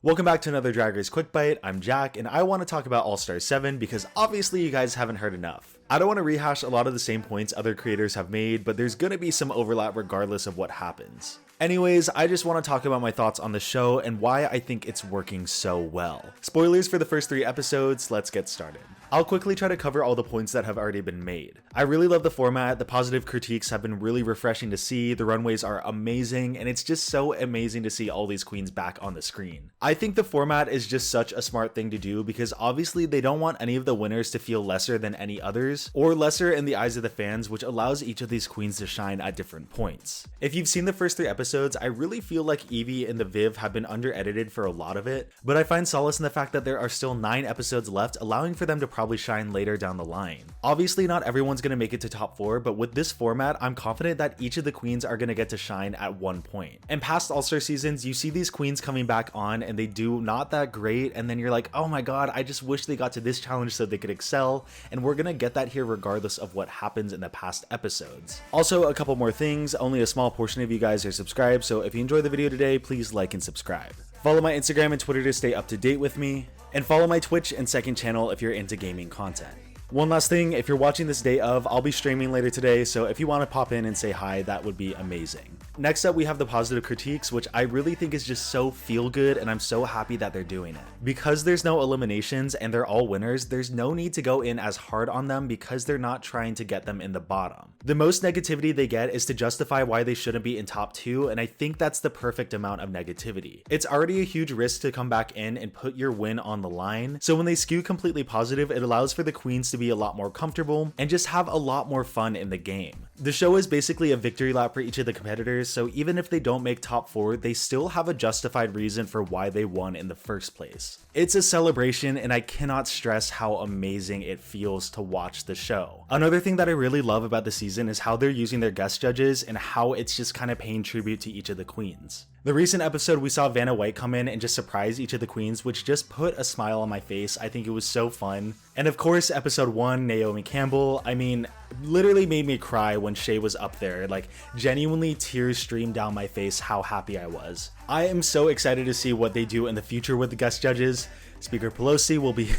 Welcome back to another Drag Race Quick Bite. I'm Jack, and I want to talk about All-Star 7 because obviously you guys haven't heard enough. I don't want to rehash a lot of the same points other creators have made, but there's gonna be some overlap regardless of what happens. Anyways, I just want to talk about my thoughts on the show and why I think it's working so well. Spoilers for the first 3 episodes, let's get started. I'll quickly try to cover all the points that have already been made. I really love the format, the positive critiques have been really refreshing to see, the runways are amazing, and it's just so amazing to see all these queens back on the screen. I think the format is just such a smart thing to do because obviously they don't want any of the winners to feel lesser than any others, or lesser in the eyes of the fans, which allows each of these queens to shine at different points. If you've seen the first 3 episodes, I really feel like Evie and the Viv have been under-edited for a lot of it, but I find solace in the fact that there are still 9 episodes left, allowing for them to probably shine later down the line. Obviously not everyone's gonna make it to top 4, but with this format, I'm confident that each of the queens are gonna get to shine at one point. In past All-Star seasons, you see these queens coming back on and they do not that great, and then you're like, oh my god, I just wish they got to this challenge so they could excel, and we're gonna get that here regardless of what happens in the past episodes. Also, a couple more things, only a small portion of you guys are subscribed, so if you enjoyed the video today, please like and subscribe. Follow my Instagram and Twitter to stay up to date with me, and follow my Twitch and second channel if you're into gaming content. One last thing, if you're watching this day of, I'll be streaming later today, so if you want to pop in and say hi, that would be amazing. Next up, we have the positive critiques, which I really think is just so feel good, and I'm so happy that they're doing it. Because there's no eliminations and they're all winners, there's no need to go in as hard on them because they're not trying to get them in the bottom. The most negativity they get is to justify why they shouldn't be in top 2, and I think that's the perfect amount of negativity. It's already a huge risk to come back in and put your win on the line, so when they skew completely positive, it allows for the queens to be a lot more comfortable and just have a lot more fun in the game. The show is basically a victory lap for each of the competitors, so even if they don't make top 4, they still have a justified reason for why they won in the first place. It's a celebration, and I cannot stress how amazing it feels to watch the show. Another thing that I really love about the season is how they're using their guest judges and how it's just kind of paying tribute to each of the queens. The recent episode, we saw Vanna White come in and just surprise each of the queens, which just put a smile on my face. I think it was so fun. And of course, episode 1, Naomi Campbell, I mean, literally made me cry when Shay was up there. Like, genuinely tears streamed down my face how happy I was. I am so excited to see what they do in the future with the guest judges. Speaker Pelosi will be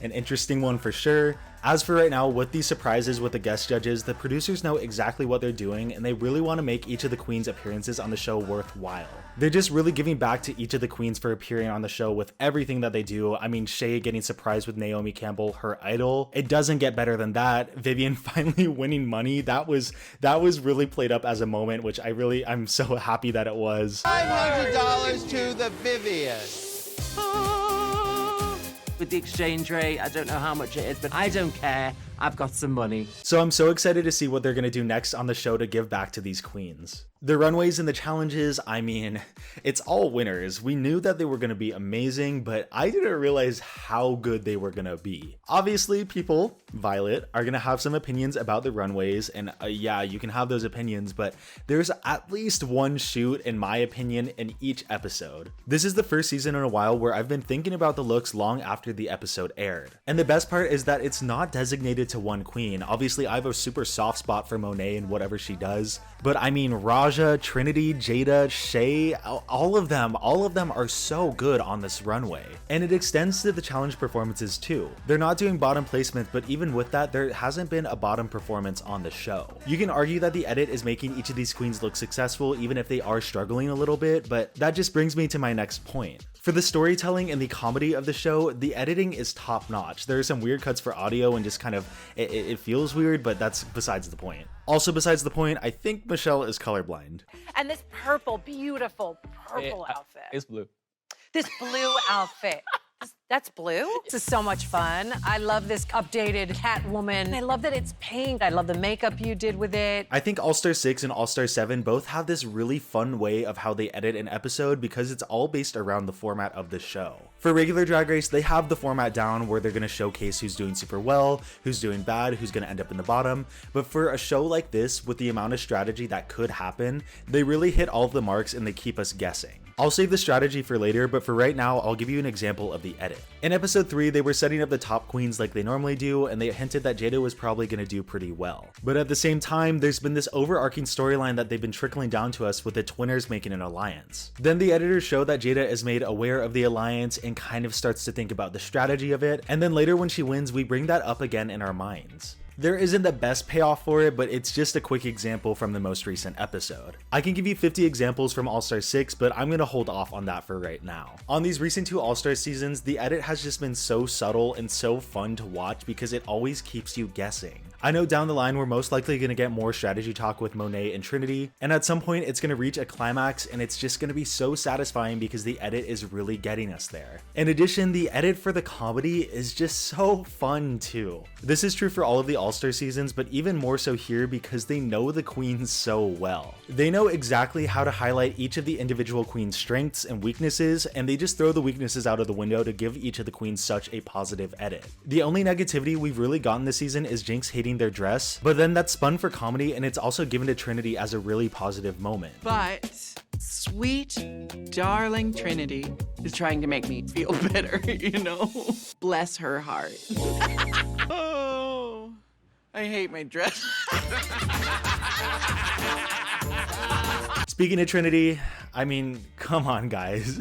an interesting one for sure. As for right now, with these surprises with the guest judges, the producers know exactly what they're doing, and they really want to make each of the queens' appearances on the show worthwhile. They're just really giving back to each of the queens for appearing on the show with everything that they do. I mean, Shay getting surprised with Naomi Campbell, her idol. It doesn't get better than that. Vivian finally winning money. That was really played up as a moment, which I'm so happy that it was. $500 to the Vivian. With the exchange rate, I don't know how much it is, but I don't care. I've got some money. So I'm so excited to see what they're going to do next on the show to give back to these queens. The runways and the challenges, I mean, it's all winners. We knew that they were going to be amazing, but I didn't realize how good they were going to be. Obviously, people, Violet, are going to have some opinions about the runways, and yeah, you can have those opinions, but there's at least one shoot, in my opinion, in each episode. This is the first season in a while where I've been thinking about the looks long after the episode aired. And the best part is that it's not designated to one queen. Obviously, I have a super soft spot for Monet and whatever she does, but I mean, Raja, Trinity, Jada, Shay, all of them are so good on this runway. And it extends to the challenge performances too. They're not doing bottom placements, but even with that, there hasn't been a bottom performance on the show. You can argue that the edit is making each of these queens look successful, even if they are struggling a little bit, but that just brings me to my next point. For the storytelling and the comedy of the show, the editing is top notch. There are some weird cuts for audio and just kind of, it feels weird, but that's besides the point. Also besides the point, I think Michelle is colorblind. And this purple, beautiful purple outfit. It's blue. This blue outfit. That's blue. This is so much fun. I love this updated Catwoman. I love that it's pink. I love the makeup you did with it. I think All-Star 6 and All-Star 7 both have this really fun way of how they edit an episode because it's all based around the format of the show. For regular Drag Race, they have the format down where they're going to showcase who's doing super well, who's doing bad, who's going to end up in the bottom. But for a show like this, with the amount of strategy that could happen, they really hit all of the marks and they keep us guessing. I'll save the strategy for later, but for right now, I'll give you an example of the edit. In episode 3, they were setting up the top queens like they normally do, and they hinted that Jada was probably going to do pretty well. But at the same time, there's been this overarching storyline that they've been trickling down to us with the twinners making an alliance. Then the editors show that Jada is made aware of the alliance and kind of starts to think about the strategy of it, and then later when she wins, we bring that up again in our minds. There isn't the best payoff for it, but it's just a quick example from the most recent episode. I can give you 50 examples from All-Star 6, but I'm gonna hold off on that for right now. On these recent 2 All-Star seasons, the edit has just been so subtle and so fun to watch because it always keeps you guessing. I know down the line we're most likely going to get more strategy talk with Monet and Trinity, and at some point it's going to reach a climax and it's just going to be so satisfying because the edit is really getting us there. In addition, the edit for the comedy is just so fun too. This is true for all of the All-Star seasons, but even more so here because they know the queens so well. They know exactly how to highlight each of the individual queens' strengths and weaknesses, and they just throw the weaknesses out of the window to give each of the queens such a positive edit. The only negativity we've really gotten this season is Jinx hating their dress, but then that's spun for comedy and it's also given to Trinity as a really positive moment. But sweet, darling Trinity is trying to make me feel better, you know? Bless her heart. Oh, I hate my dress. Speaking of Trinity, I mean, come on guys.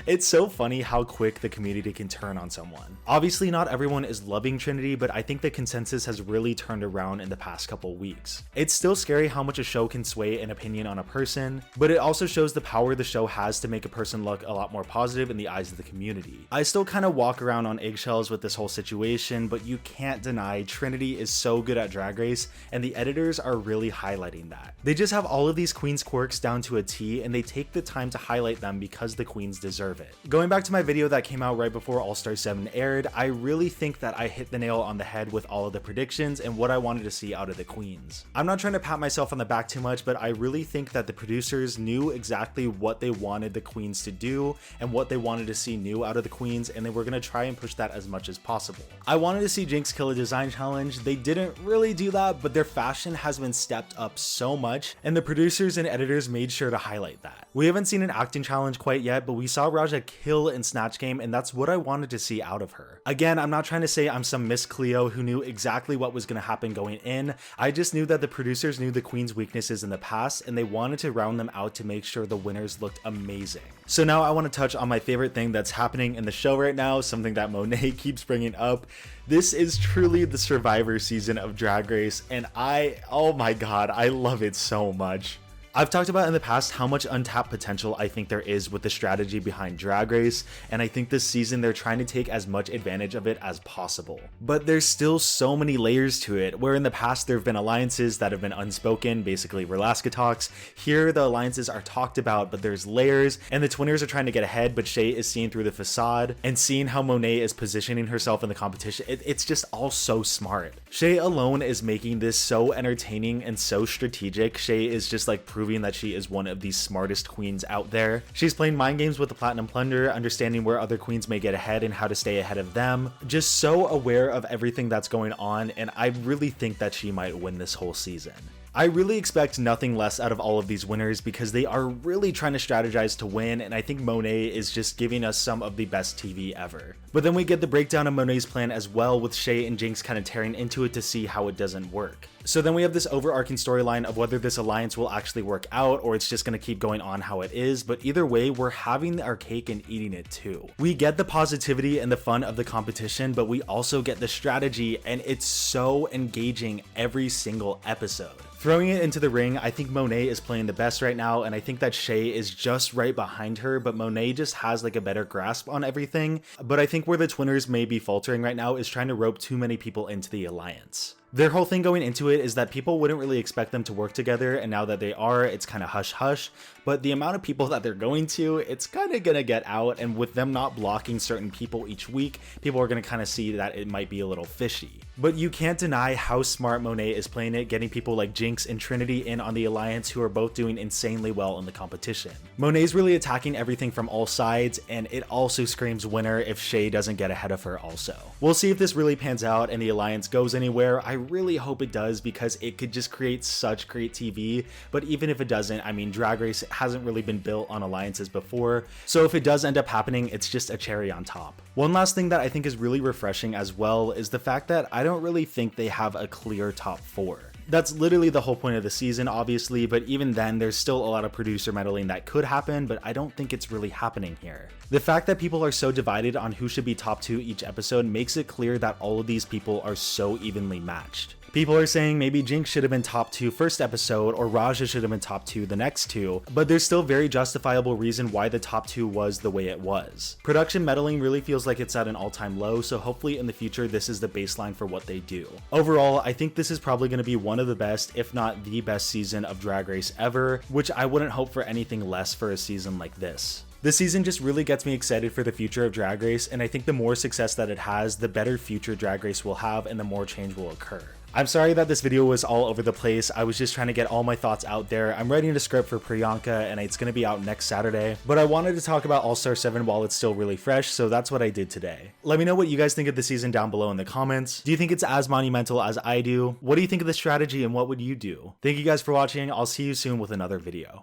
It's so funny how quick the community can turn on someone. Obviously not everyone is loving Trinity, but I think the consensus has really turned around in the past couple weeks. It's still scary how much a show can sway an opinion on a person, but it also shows the power the show has to make a person look a lot more positive in the eyes of the community. I still kind of walk around on eggshells with this whole situation, but you can't deny Trinity is so good at Drag Race, and the editors are really highlighting that. They just have all of these queens quirks down to a T, and they take the time to highlight them because the queens deserve it. Going back to my video that came out right before All-Star 7 aired, I really think that I hit the nail on the head with all of the predictions and what I wanted to see out of the queens. I'm not trying to pat myself on the back too much, but I really think that the producers knew exactly what they wanted the queens to do and what they wanted to see new out of the queens, and they were going to try and push that as much as possible. I wanted to see Jinx kill a design challenge. They didn't really do that, but their fashion has been stepped up so much, and the producers and editors made sure to highlight that. We haven't seen an acting challenge quite yet, but we saw Raja kill in Snatch Game, and that's what I wanted to see out of her. Again, I'm not trying to say I'm some Miss Cleo who knew exactly what was going to happen going in. I just knew that the producers knew the queen's weaknesses in the past, and they wanted to round them out to make sure the winners looked amazing. So now I want to touch on my favorite thing that's happening in the show right now, something that Monet keeps bringing up. This is truly the Survivor season of Drag Race, and oh my god, I love it so much. I've talked about in the past how much untapped potential I think there is with the strategy behind Drag Race, and I think this season they're trying to take as much advantage of it as possible. But there's still so many layers to it, where in the past there have been alliances that have been unspoken, basically Relaska talks. Here the alliances are talked about, but there's layers, and the twinners are trying to get ahead, but Shay is seeing through the facade, and seeing how Monet is positioning herself in the competition, it's just all so smart. Shay alone is making this so entertaining and so strategic. Shay is just like proving that she is one of the smartest queens out there. She's playing mind games with the Platinum Plunder, understanding where other queens may get ahead and how to stay ahead of them. Just so aware of everything that's going on, and I really think that she might win this whole season. I really expect nothing less out of all of these winners because they are really trying to strategize to win, and I think Monet is just giving us some of the best TV ever. But then we get the breakdown of Monet's plan as well, with Shay and Jinx kind of tearing into it to see how it doesn't work. So then we have this overarching storyline of whether this alliance will actually work out or it's just going to keep going on how it is, but either way, we're having our cake and eating it too. We get the positivity and the fun of the competition, but we also get the strategy, and it's so engaging every single episode. Throwing it into the ring, I think Monet is playing the best right now, and I think that Shay is just right behind her, but Monet just has like a better grasp on everything. But I think where the twinners may be faltering right now is trying to rope too many people into the alliance. Their whole thing going into it is that people wouldn't really expect them to work together, and now that they are, it's kind of hush hush, but the amount of people that they're going to, it's kind of gonna get out, and with them not blocking certain people each week, people are gonna kind of see that it might be a little fishy. But you can't deny how smart Monet is playing it, getting people like Jinx and Trinity in on the alliance who are both doing insanely well in the competition. Monet's really attacking everything from all sides, and it also screams winner if Shay doesn't get ahead of her also. We'll see if this really pans out and the alliance goes anywhere. I really hope it does because it could just create such great TV, but even if it doesn't, I mean, Drag Race hasn't really been built on alliances before, so if it does end up happening, it's just a cherry on top. One last thing that I think is really refreshing as well is the fact that I don't really think they have a clear top 4. That's literally the whole point of the season, obviously, but even then, there's still a lot of producer meddling that could happen, but I don't think it's really happening here. The fact that people are so divided on who should be top 2 each episode makes it clear that all of these people are so evenly matched. People are saying maybe Jinx should have been top 2 first episode or Raja should have been top 2 the next 2, but there's still very justifiable reason why the top 2 was the way it was. Production meddling really feels like it's at an all-time low, so hopefully in the future this is the baseline for what they do. Overall, I think this is probably going to be one of the best, if not the best season of Drag Race ever, which I wouldn't hope for anything less for a season like this. This season just really gets me excited for the future of Drag Race, and I think the more success that it has, the better future Drag Race will have and the more change will occur. I'm sorry that this video was all over the place. I was just trying to get all my thoughts out there. I'm writing a script for Priyanka and it's going to be out next Saturday, but I wanted to talk about All-Star 7 while it's still really fresh, so that's what I did today. Let me know what you guys think of the season down below in the comments. Do you think it's as monumental as I do? What do you think of the strategy and what would you do? Thank you guys for watching. I'll see you soon with another video.